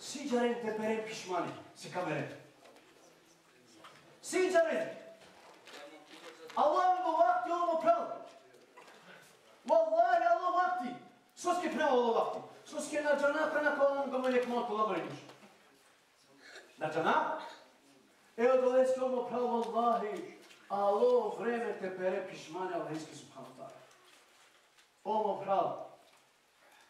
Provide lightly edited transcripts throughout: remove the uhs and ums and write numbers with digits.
Сиđaren te perem pişmani, si kamere. Сиđaren. Allah bu vakti ono prav. Wallahi Allah vakti. Soske pravo Allah vakti. Soske na džanaka na kolom gomeljek moto laboriš. Na džanak? Evo doleske ono prav, wallahi. Alo vreme te pere pişmani Allah'inski subhanahu ta'ala. Ono prav.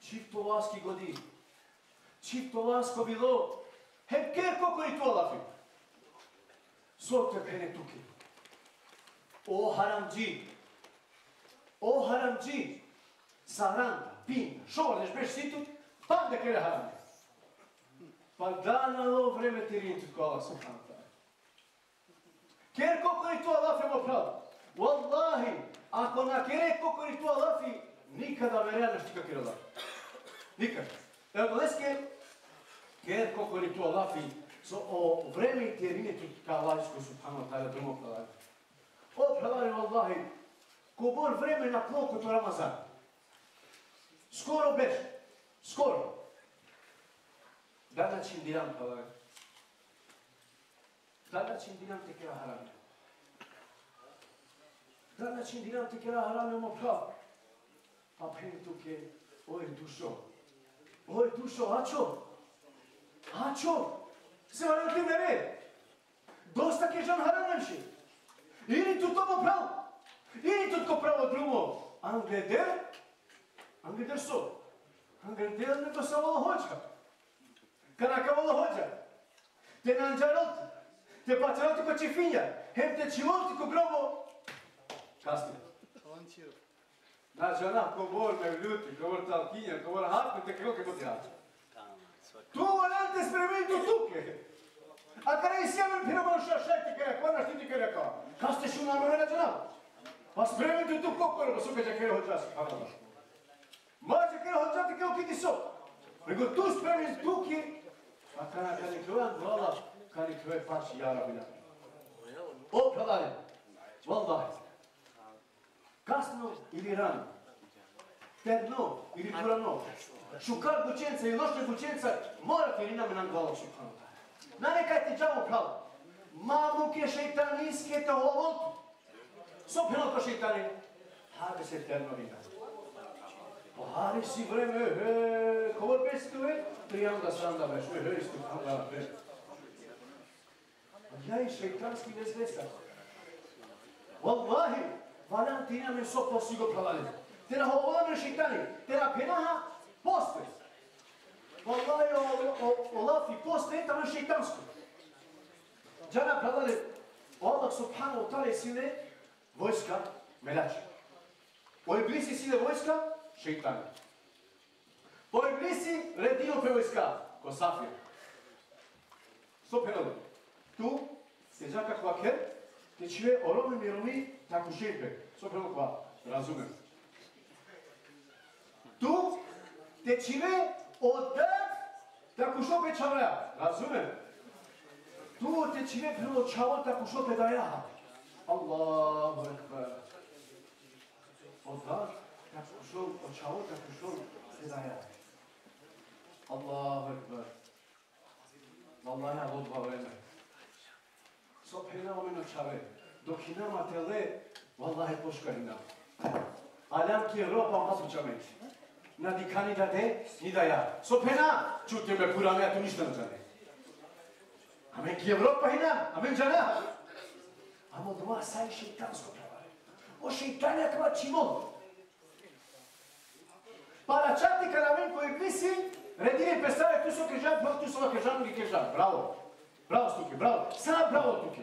Čifto vaski godin. Čifto vasko bilo. Hep kerko koji tu Allahi. Sok te pere tuki. O haramci. O haramci. Saranda, pinda, šorneš beš situt, tam da kere haramci. Pa dana lo vreme ti rinjit ko Allah subhanahu ta'ala. Ker kokori tu Allah ima pravo. Wallahi, ako na kere kokori tu Allah, nikada verja nešto kakir Allah. Nikada. Evo doleske, ker kokori tu Allah, so o vreme ti rinjit ka Allah subhanahu ta'ala drumo pravari. O pravari, wallahi, ko bol vreme na ploku to Ramazan. Skoro beš, skoro. Dana čim diram pravari. Dana čim diram te kera harami. Dana čim diram te kera harami ono prav. Pa prim tuke, oj dušo. Oj dušo, ačo? Ačo? Se varam ti ne red. Dosta kežan haram nemši. Ili tu tobo prav. Ili tu tko pravo drugo. Angeder so. Angeder nego sa vola hođa. Kanaka vola hođa. Te nanđarot. Te pacaroti ko čifinja. Hem te čiloti ko grobo. Kasnije. Znači ona ko bol me ljuti, ko bol talkinja, ko bol hatme te kroke poti rađa. Tu volam te spremeni do tuke. A kada je sjaman pirobal šašajti kere, kona štiti kere kao. Kaste šuna me rađa nam. Pa spremeni do tu kokoro, sukađa kere hođasi. Može kere hođati kao kiti so. Nego tu spremeni tuki, a kada ni krojan vola, kada ni kroje pači jara bila. Opravljanje. Wallahi. Kasno ili rano. Terno ili purano. Šukar bučenca ili noćne bučenca, morate ili name nam glavog subhanahu ta'ala. Na nekaj ti džavo pravo. Mamuke šeitanijske te hovoltu. Sopjeno ko šeitani. Hade se terno vina. Pohari si vreme, kovor bestuje, trijanda sanda veš, istu kanda veš. Ja i šeitanski nezvesta. Wallahi, valjam ti name sopo sigo pravalje. Te na hovolame šeitani, te na penaha poste. Wallahi, o lafi poste je tamo šeitansko. Džana pravalje, Allah subhanahu ta'ala sile vojska melači. O iblisi sile vojska šeitani. O iblisi redino pe vojska, ko safir. Stopeno. Tu se džaka kvaker, te čive oromi miromi tako šepe. Stopeno kva, razumem. Tu te čive odat tako šope čavraja. Razumem. Tu te čive prilo čavo tako šope daja. Allahu ekber. Odat tako šol, očavo tako šol te daja. Allahu ekber. Wallahi na vodva vreme. Sopena omeno čave. Dok inama tele, wallahi poškarina. Alam ki ropa masu čameti. Nadikani da de, ni da ja. Sopena, čutim me purame, ja tu ništa ne žane. Amen ki Evropa hinam, amen žana. Amo doma saj šeitansko pravare. O šeitanja kva čimon. Paračati kada men koji glisi, redine predstave, tu su kežan, tu su kežan ili kežan. Bravo. Bravo stuke, bravo. Sam bravo tuke.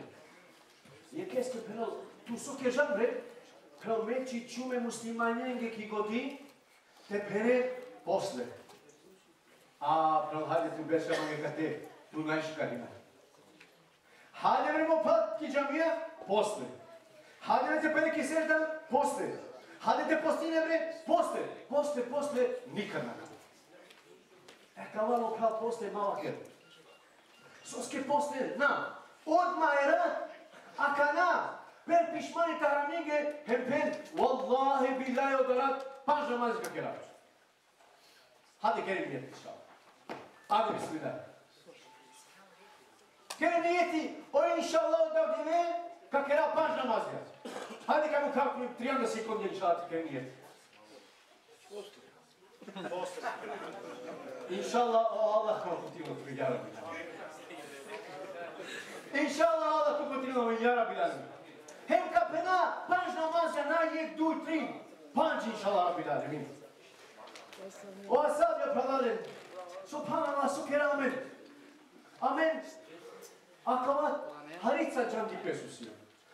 Je keske penal, tu su kežan bre. Kao meči čume muslimanjenge ki godi, te pere posle. A, prav, hajde tu bešamo nekate, tu najškarima. Hajde vremo pat ki džamija, posle. Hajde te pere ki seždan, posle. Hajde te postine bre, posle. Posle, nikad nakon. Kavalo prav posle mala ker. Soske posle, na, odmah je rad, a kana, per pišmani taramige, hempen, wallahi billahi odarat, paža mazika kerač. Hadi kerim jeti šal. Hadi bismillah. Kere niyeti o inşallah da dime kakera panj namazya. Hadi kamu kalkmayıp 30 sekunde inşallah kere niyeti. İnşallah o Allah korkutuyor ya Rabbi. İnşallah Allah korkutuyor ya Rabbi. Hem kapena panj namazya na yek du tri panj inşallah Rabbi alemin. O asab yapraları. Subhanallah sukeramen. Amen. Akavat harica can dipesusio.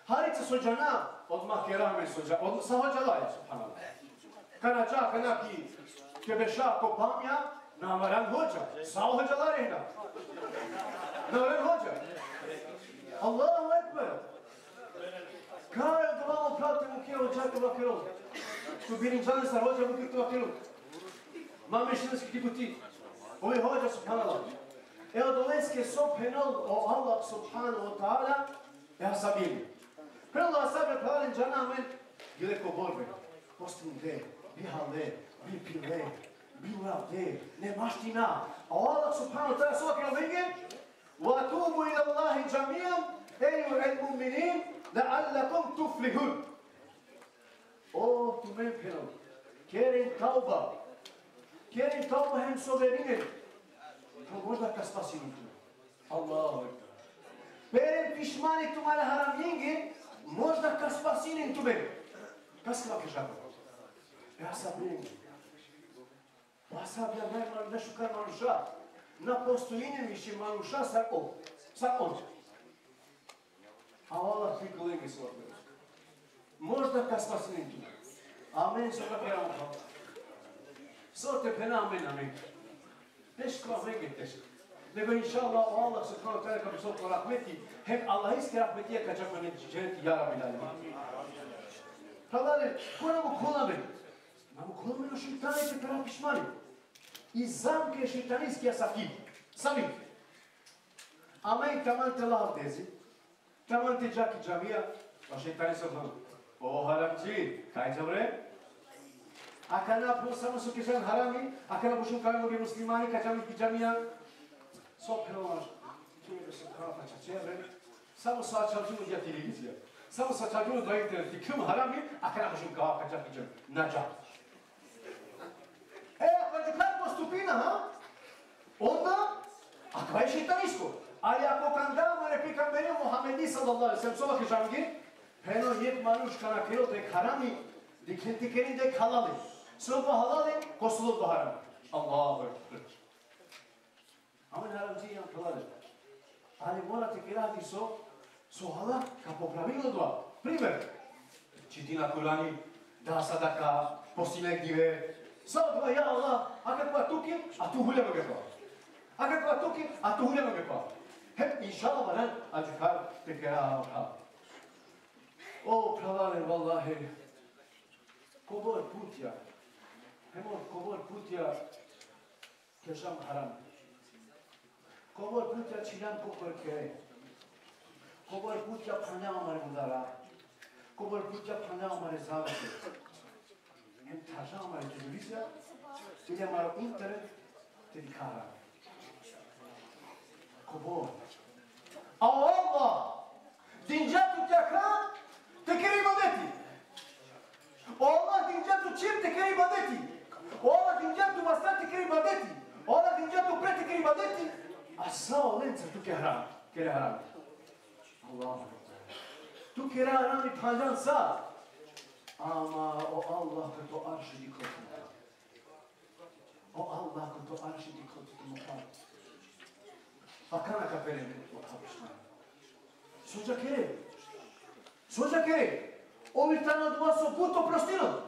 Harica sojana odmah keramen soja. Od sa hođalaja subhanallah. Kanaca kanaki kebeša kopamja namaran hođa. Sa hođalarina. Namaran hođa. Allahu ekber. Kaj odvamo prate mu kjero džake vakero. Tu birinčane sa hođa mu kirtu vakero. Mame šinski kiputi. Ovi hođa subhanallah. Evo doleske sophenol o Allah subhanahu wa ta'ala ja sabili. Prelo asabe pravim džanamen bile ko borbe. Postin de, bihale, bipile, bilavde, nemaština. A Allah subhanahu wa ta'ala svaki novenge وَاتُوبُوا إِلَى اللَّهِ جَمِيعًا أَيُّهَا الْمُؤْمِنِينَ لَعَلَّكُمْ تُفْلِحُونَ. O tumen penol. Kerin tauba. Kerin tauba hem soverinin. Možda ka spasinu tu. Allahu ekber. Perem pişmani tumare haram yengi, možda ka spasinin tu beni. Kasva ke žaba. Ja sabrim. Pasab ja najman ne šukar manuša. Na postojine miši manuša sa on. A Allah ti kolegi se odbira. Možda ka spasinin tu. Amen se ga pjeramo hvala. Sote pena amen amen. Teško vam nege teško. Nego inšallah o Allah subhanahu wa ta'ala kao visoko rahmeti, hem Allahijski rahmetije kad ćemo neći dženeti ja Rabbi dalje. Pravdale, ko namo kolame? Namo kolame no šeitanite pera pišmani. I zamke šeitanijski asaki. Sami. Amen taman te lavdezi. Taman te džaki džavija. Pa šeitani se odmano. O haramci, kaj zavre? Aka napravo samo su kežan harami, aka napušu kao mnogi muslimani, kađami pijamija, sopero, čuje se kao pačačeve, samo svačađunu dja televizija, samo svačađunu dva interneti, krum harami, aka napušu kao kađa pijam, nađa. Ako je deklar postupina, onda, ako je šeitanijsko, ali ako kandama ne pikambenio Muhammedi sallallahu alaihi sallam, sova kežangi, eno yek manuška na kero dek harami, dikenti kerin dek halali. Sılba halal kosulur da haram. Allahu ekber. Amen haramci yan kılar. Ali morate kirati so halal kako pravilno dva. Primer. Čitina Kurani, da sadaka, postinek dive. Samo dva ja Allah, a kakva tukim, a tu huljamo gekva. A kakva tukim, a tu huljamo gekva. Hep inşallah varan acıkar tekera halal. O pravale vallahi. Kobor putja. Hemor kobor putja keşam haram. Kobor putja çilan kokor kere. Kobor putja pana amare mudara. Kobor putja pana amare zavate. Hem taşa amare televizya, tedi amare internet, tedi kara. Kobor. Allah! Dinca tutjaka, tekeri ibadeti. Allah dinca çim tekeri ibadeti. Allah dinca masat tekeri ibadeti. Allah dinca pre tekeri ibadeti. Asa olenca tu ke haram. Kere haram. Allah. Tu kere haram iphajan sa. Ama o Allah to arşı dikotu. O Allah to arşı dikotu mukam. Akana kapelemi o tapışma. Sođa kere. Sođa kere. Ovi tano dva so puto prostino.